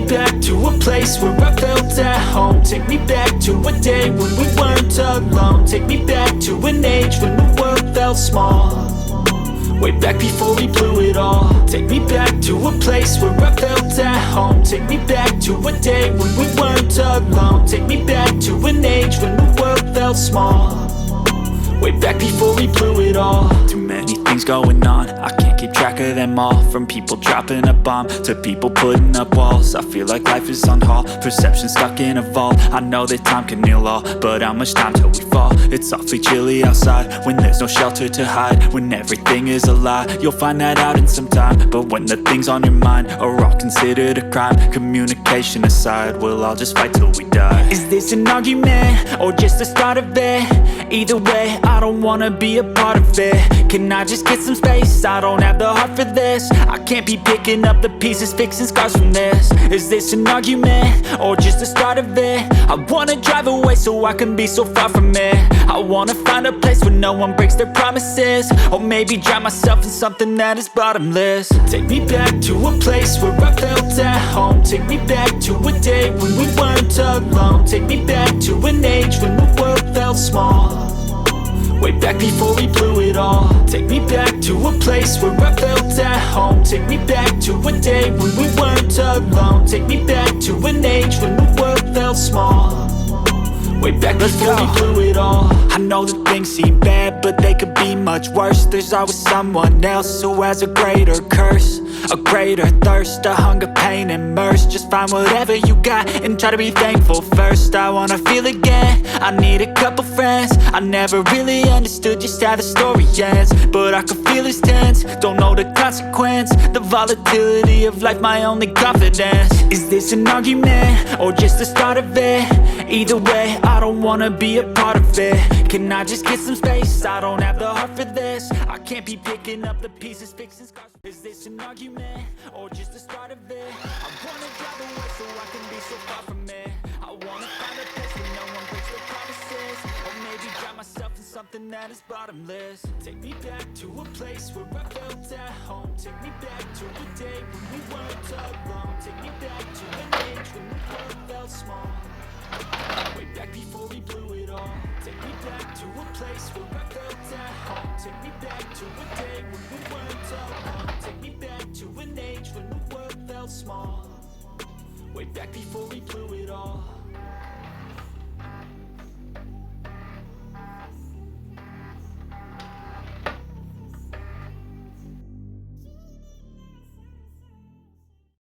back to a place where I felt at home. Take me back to a day when we weren't alone. Take me back to an age when the world felt small. Way back before we blew it all. Take me back to a place where I felt at home. Take me back to a day when we weren't alone. Take me back to an age when the world felt small. Way back before we blew it all. Too many things going on, I can't keep track of them all. From people dropping a bomb to people putting up walls. I feel like life is on hold, perception stuck in a vault. I know that time can heal all, but how much time till we fall? It's awfully chilly outside when there's no shelter to hide. When everything is a lie, you'll find that out in some time. But when the things on your mind are all considered a crime, communication aside, we'll all just fight till we die. Is this an argument or just the start of it? Either way, I don't wanna be a part of it. Can I just get some space? I don't have the heart for this. I can't be picking up the pieces, fixing scars from this. Is this an argument or just the start of it? I wanna drive away so I can be so far from it. I wanna find a place where no one breaks their promises. Or maybe drown myself in something that is bottomless. Take me back to a place where I felt at home. Take me back to a day when we weren't alone. Take me back to an age when the world felt small. Way back before we blew it all. Take me back to a place where I felt at home. Take me back to a day when we weren't alone. Take me back to an age when the world felt small. Way back before we blew it all. I know that things seem bad, but they could be much worse. There's always someone else who has a greater curse, a greater thirst, a hunger, pain, and mercy. Just find whatever you got and try to be thankful first. I wanna feel again, I need a couple friends. I never really understood just how the story ends, but I can feel it's tense, don't know the consequence. The volatility of life, my only confidence. Is this an argument or just the start of it? Either way, I don't wanna be a part of it. Can I just get some space? I don't have the heart for this. I can't be picking up the pieces, fixing scars. Is this an argument or just the start of it? I wanna drive away so I can be so far from it. I wanna find a place where no one breaks their promises. Or maybe drown myself in something that is bottomless. Take me back to a place where I felt at home. Take me back to a day when we weren't alone. Take me back to an age when the world felt small. Way back before we blew it all. Take me back to a place where I felt at home. Take me back to a day when we weren't alone. Take me back to an age when the world felt small. Way back before we blew it all.